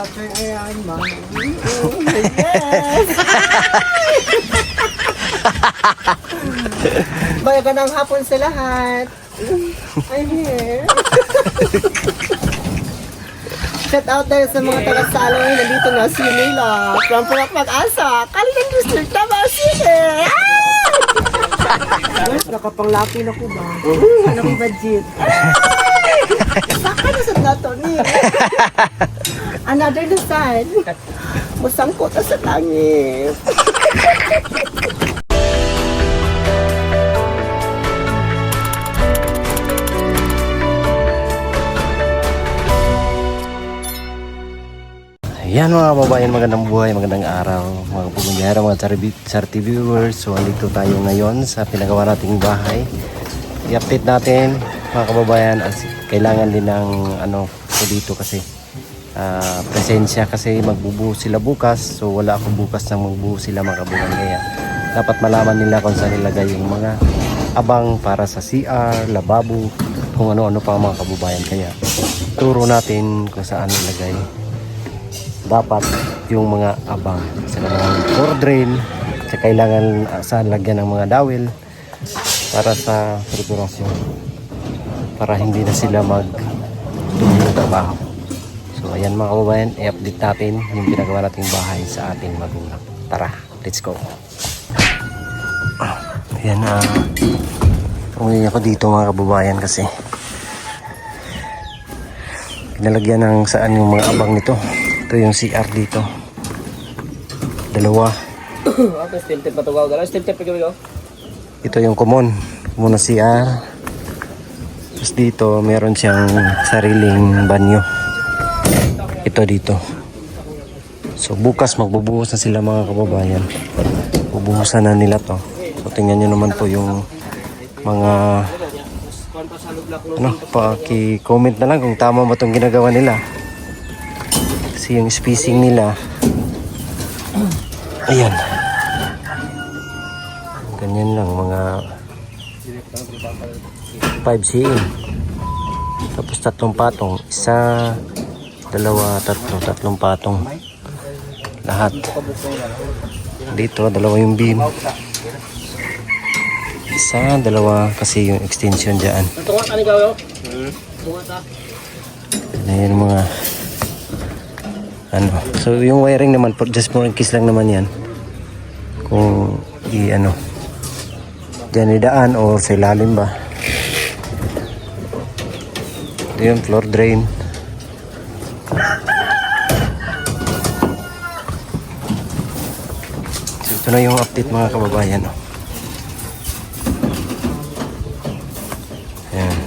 Ayan, ma'am. Yes! Magandang hapon sa lahat. I'm here. Shout out dahil sa mga taga-salon. Nandito na si Mila from Purak Mag-asa. Kalilang district na ba? Sige! Nakapanglaki na ko ba? Ano ko budget? Saka na sa nato ni. Another design. Musangkot sa langit. Yan mga kababayan, magandang buhay, magandang araw mga pugunyara, mga Char TV viewers. So andito tayo ngayon sa pinagawa nating bahay. I-update natin mga kababayan, as kailangan din ng ko dito kasi presensya kasi magbubuo sila bukas. So wala akong bukas na magbuo sila mga kababayan, kaya dapat malaman nila kung saan nilagay yung mga abang para sa CR, lababo, kung ano-ano pa mga kababayan. Kaya turo natin kung saan nilagay dapat yung mga abang sa mga floor drain, sa kailangan saan lagyan ng mga dawel para sa preparasyon, para hindi na sila magtulong trabaho. So ayan mga kababayan, i-update natin yung pinagawa nating bahay sa ating magulang. Tara, let's go. Ayan, umuwi ako dito mga kababayan kasi pinalagyan ng saan yung mga abang nito. Ito yung CR dito. Dalawa. Ito yung common na CR. Tapos dito meron siyang sariling banyo. Ito dito. So bukas magbubuhos na sila mga kababayan. Bubuhusan na nila to. So tingnan nyo naman po yung mga paki-comment na lang kung tama ba itong ginagawa nila. Kasi yung spacing nila, ayan, ganyan lang, mga 5 cm. Tapos tatlong patong, isa, dalawa, tatlong patong lahat. Dito dalawa yung beam, isa, dalawa kasi yung extension dyan. Ayan mga so yung wiring naman just for in case lang naman yan kung dyan idaan o sa ilalim ba. Ito yung floor drain. So ito na yung update mga kababayan. Ayan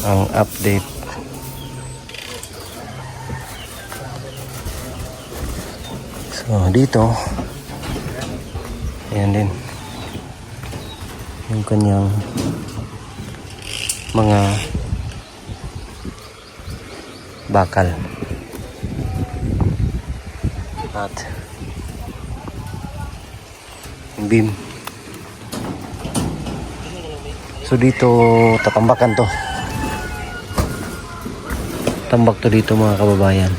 ang update. So dito ayan din yung kanyang mga bakal at beam. So dito tatambakan to, tambak to dito mga kababayan.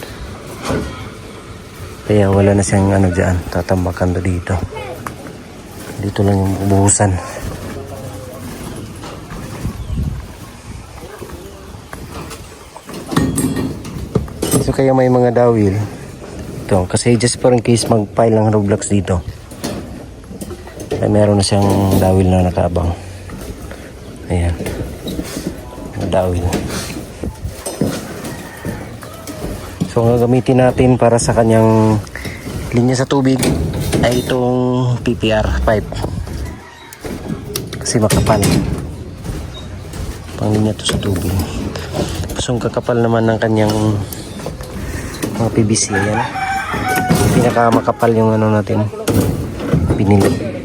Kaya wala na siyang dyan, tatambakan to dito. Dito lang yung buhusan. So kaya may mga dawil ito, kasi just for in case mag-pile ng Roblox dito, kaya meron na siyang dawil na nakaabang. Ayan, dawil. So ang gagamitin natin para sa kanyang linya sa tubig ay itong PPR pipe. Kasi makapal. Pang linya to sa tubig. So ang kakapal naman ng kanyang mga PVC. Ayan. Pinakamakapal yung natin. Binili.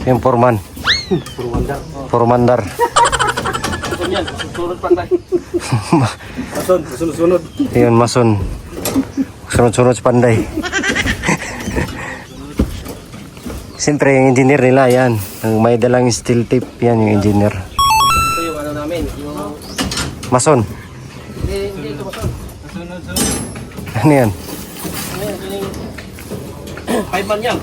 Yung Forman. Formandar. Mason yan. Susunod pa tayo. Mason, susunod. Yun, mason. Sunod-sunod sa panday. Siyempre, yung engineer nila, yan. Ang may dalang steel tip, yan yung engineer. Ito yung ano namin. Yung... Mason. Hindi ito mason. Susunod. Ano yan? Ayan, ito yung... 5 man yan.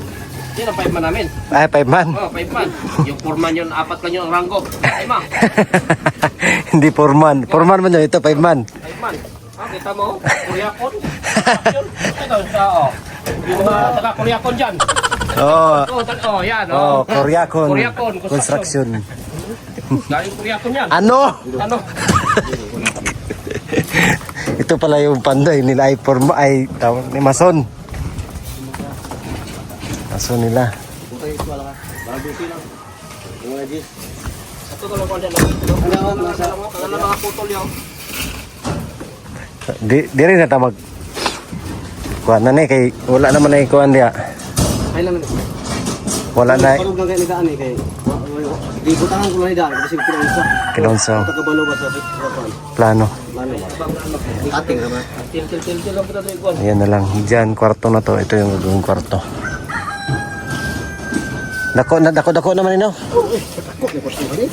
Yan ang 5 man namin. Ay, 5 man. Oh, 5 man. Yung 4 man yun, 4 lang yung ranggo. 5 man. Hindi 4 man. 4 man man yun. Ito 5 man. 5 man. Ah, kita mo? Koreakon. Ito, oh. Yung mga taga-Koreakon dyan. Oo. Oh, yan. Oh, Koreakon. Koreakon. Construction. Dahil Koreakon yan. Ano? Ano? Ito pala yung panday nila ay forma ay tawag ni mason. Mason nila. Ito talaga ko dyan. Ang mga putol yun. Di rin na tamag. Kuha na ni kay wala naman na ikuan dia. Ay lang. Wala na Parang lang kayo nagaan eh kay. Di ko tangan ko lang daan kasi kinunsa. kinonso Takabalo ba sa plano. plano ba? Ating naman. Til lang kita ito ikuan. Ayan na lang. Diyan kwarto na to. Ito yung gagawing kwarto. Dako naman ino. Takot ni pasti ba ni?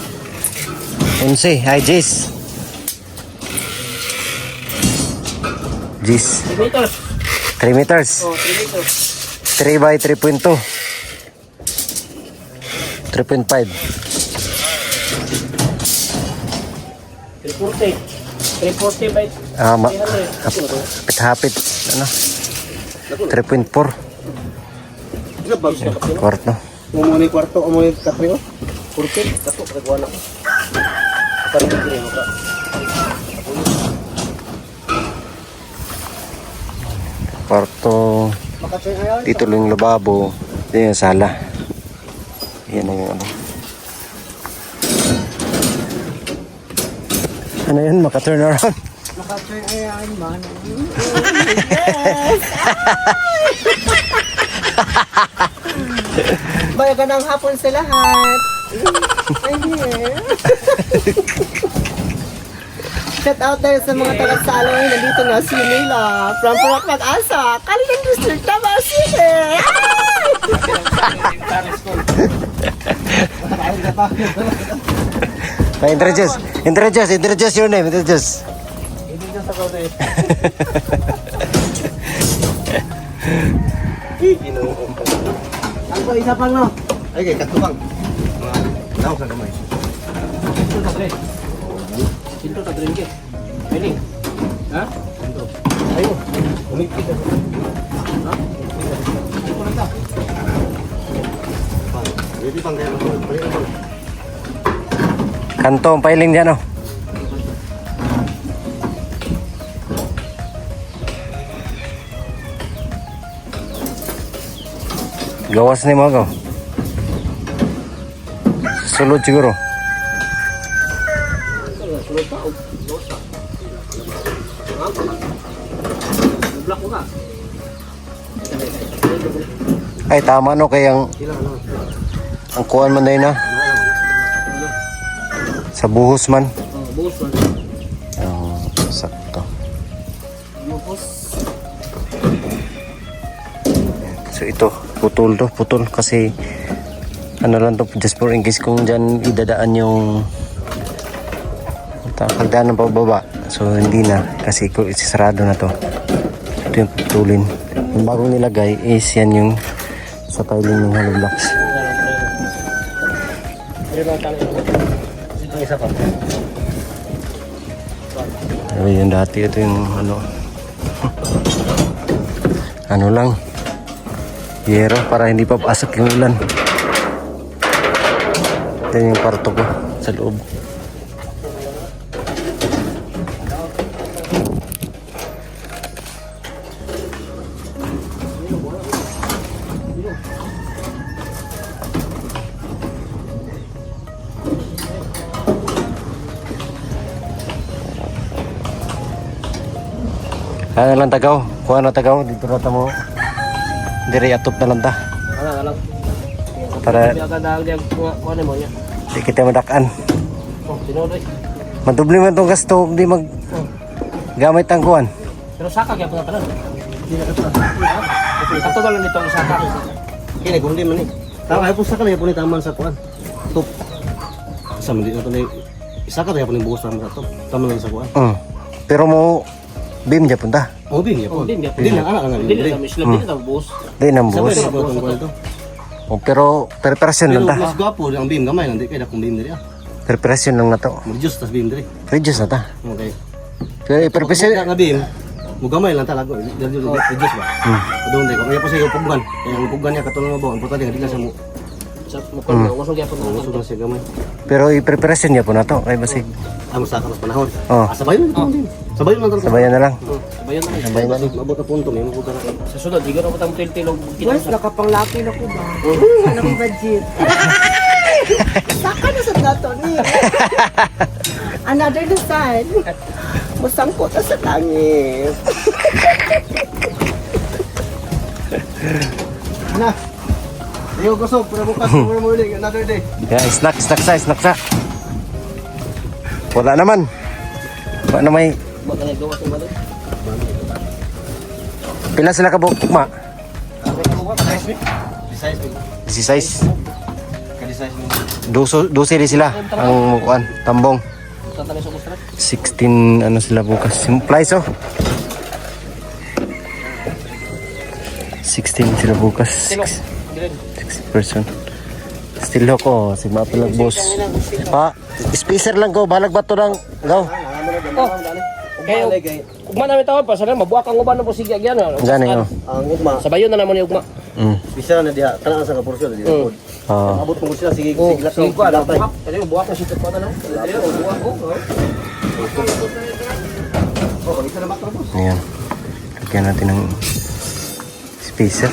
11. Hi, Jis. Jis. 3 meters. 3 meters. Oh, 3 meters. 3 by 3.2. 3.5. 340. 340 by Ah, 300. hapit. Ano? 3.4. Grabag. Kwarto. Umuni kwarto, umuni katrio. Kurti, kato kagwana. Parang hindi mo ka. Kwarto. Makatay ayan. Dito lang yung lababo. Dito yung sala. Yan na yung ano. Ano yan? Maka-turn around. Makatay ayan man. Bayagan ng hapon sa lahat. Ay, shout out tayo sa mga taga-salo. Nandito na si Nila. From Purak Mag-asa. Kalilang District, Davao City. Introduce your name. Introduce. Ang ko isa pang no. Ay kay katubang. Daw sa gamay. Pinto ta, Dre. Pinto ta, Dre. Piling. Ha? Pinto. Ayo. Umipit. Ha? Pinto na ta. Ready pang kaya mo. Kanto ang piling dyan, oh. Gawas ni mo ako. Sulod siguro. Sulod pa. Block mo ka. Ay, tama no. Kaya ang kuhan man na sa buhos man. Oh, buhos man. Oh, sakto. Buhos. So ito, putol kasi ano lang to, just for in case kung dyan idadaan yung pagdaan ng pababa. So hindi na kasi isasarado na to. Ito yung putulin. Yung bagong nilagay is yan yung sa piling ng hollow blocks. Isa pa. Yung dati ito yung ano lang yero para hindi pa pasok yung ulan. Ito yung kwarto ko sa loob. Ano lang tagaw? Kuha na tagaw. Dito na mo. Dire atop na lang ta. Ano? Para Biya ka dahil diyan kuha mo niya. di kita madakan. Oh, tinood eh. Madubli man itong gasto, hindi mag gamit ang kuhan. Pero saka kaya po tanan. Katugal lang nito ang saka. Kini kung di man ni. Tama ay pusa ka na yapon ni taman sa kuan. Top. Sa man di na to ni isa ka yapon ni buhos taman sa top. Taman lang sa kuan. Pero mo beam dyan punta. Oh bin yapon. Din Di lang anak nga Din ni. na Islam din na boss. Di nang Sabay buhos. na ko tong kuan to. Pero preparasyon lang Pero ta. mas gwapo ang beam gamay lang di kay dakong beam diri ah. Preparasyon lang na to. Mag-adjust tas beam diri. Reduce na ta. Okay. Pero i-preparasyon. Nga beam. Mo gamay lang talaga. Adjust ba? Dong di ko. Kaya pa siya upugan. Kaya ang upugan niya katulong nga ba. Ang importante di lang siya mo. Sa mo ko wasog gyapon na. Usog lang siya gamay. Pero i-preparasyon niya po na to. Kay basig. Ang sa mas panahon. Oh. Sabayon ito din. Sabayon lang talaga. Sabayan na lang. Bayan na. Sabayan na lang. Mabot na punto may mabuta na. Sa sunod, di ko na patang tiltilog. Boys, nakapanglaki na ko ba? Ano ko budget? Saka na sa dato ni. Another design. Musangkot na sa langit. Na. Ayaw gusog. Para bukas. Tomorrow morning. Another day. Yeah, snack sa. Wala naman. Wala na may. Baka na gawa sa balik. Pila sila ka bukma? Si size. Dose di sila. Ang mukuan. Tambong. Tatani sa kustra. 16 ano sila bukas. Supplies oh. 16 sila bukas. Giren. 6 person. Still ko si Mapalag boss. Pa, spacer lang ko, balag bato lang. Go. Okay. Ugma namin tawon pa sana mabuak ang uban po sige agyan. Gani oh. Ang ugma. Sabayon na naman ni ugma. Bisa na diha. Tanang sa kaporsyon. Ah. Abot mo sila. Sige. Oh, Sige. sige ko ala buak. Kani buak na sikat pa na no. Buak ko. Oh, isa na matapos. Ayan. Lagyan natin ng spacer.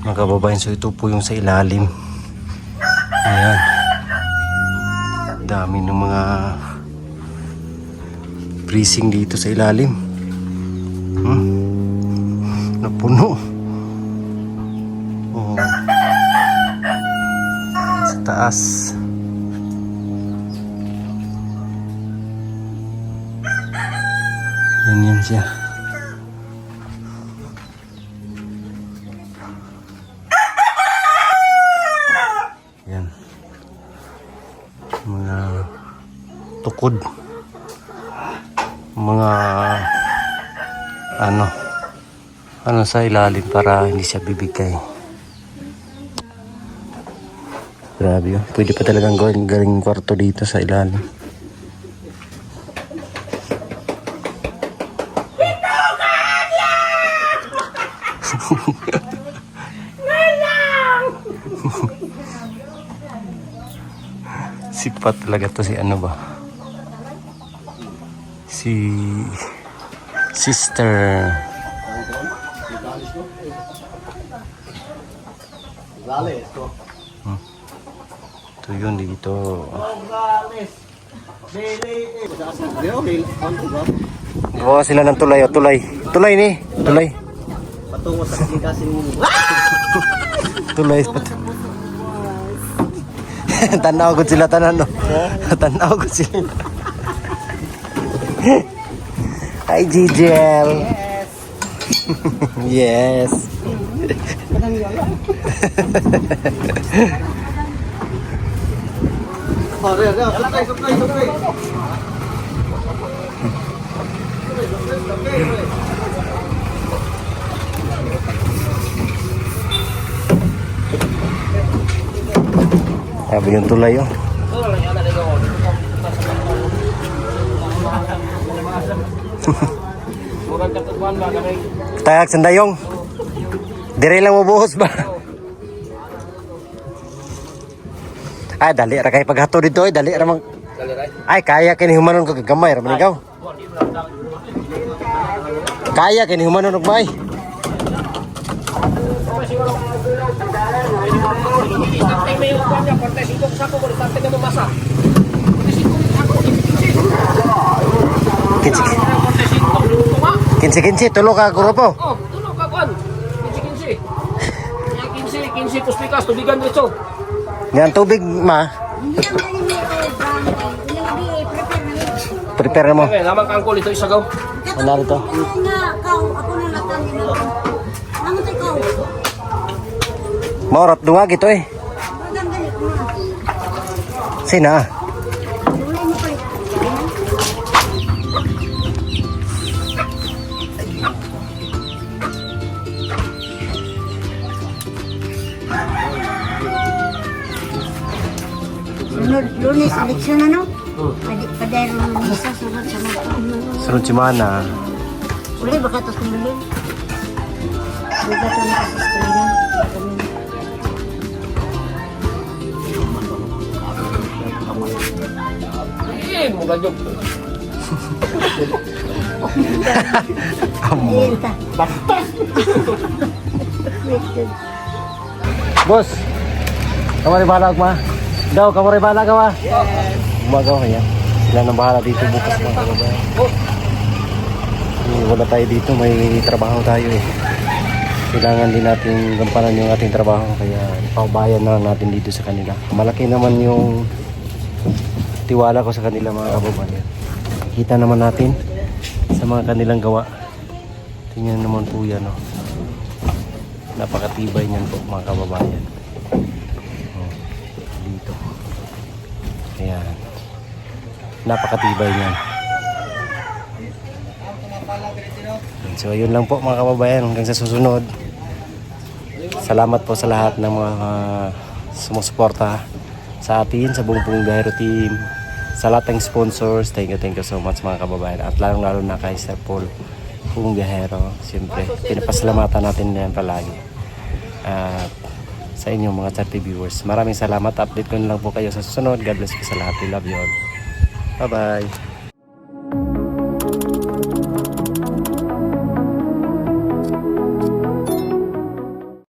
Mga kababayan, so ito po yung sa ilalim. Ayan. Dami ng mga freezing dito sa ilalim. Napuno. Oh. Sa taas. Yan siya. Yan. Mga tukod. Mga ano sa ilalim para hindi siya bibigay. Grabe yun. Pwede pa talagang gawin galing kwarto dito sa ilalim. Sipat talaga to si ano ba? Si Sister. Gales ko. Ito yun dito. Gales. Dili. Gawa sila ng tulay. Tulay ni. Tulay. Patungo sa kasing mo. Tulay. Tanaw ko sila tanan no. Tanaw ko sila. Hi Gigel. Yes. Supply. Sabi yung tulay oh. Murang katukuan ba kami? Tagak sandayong. Dire lang mo buhos ba? Ay dali ra kay paghato dito dali ra mang. Ay kaya kini humanon ko gamay ra man ikaw. Kaya kini humanon og bay. Ay may uban niya 45 sako ko sa taga masa. Kinsi tulo ka grupo. Oh, tulo ka kon. 15. 15 200 pikas, tubigan dito. Yan tubig ma. Hindi lang galing may brown. Ilang gabi prepare na yun. Prepare mo. Okay, lamang kangkol ito isagaw. Ano rito? Ano nga, kau, ako na natan nila. Ano tayo kau? Maurap dunga gito eh. Bagang galit mo. Sina? Ulay mo pa rin. Sunod, lunes, eleksyon na no? Padayro lunes sa sunod sa mga. Sunod si Mana. Uli, baka ito kumulin. Baka ito nakasastalina. Mo ganyan. Ayan ka. Boss. Kamari bahala ma. Daw kamari bahala ka ma. Gumagawa kaya. Sila nang bahala dito bukas mga kababayan. Wala tayo dito, may trabaho tayo eh. Kailangan din natin gampanan yung ating trabaho kaya ipabayan na natin dito sa kanila. Malaki naman yung tiwala ko sa kanila mga kababayan. Kita naman natin sa mga kanilang gawa. Tingnan naman po yan oh. Napakatibay niyan po mga kababayan. Oh, dito. Ayan. Napakatibay niyan. So yun lang po mga kababayan, hanggang sa susunod. Salamat po sa lahat ng mga sumusuporta sa atin, sa buong Bungahero team, sa lahat ng sponsors. Thank you so much mga kababayan. At lalo na kay Sir Paul Bungahero. Siyempre, pinapasalamatan natin yan palagi. At sa inyong mga Char TV viewers, maraming salamat. Update ko na lang po kayo sa susunod. God bless po sa lahat. We love you all. Bye bye.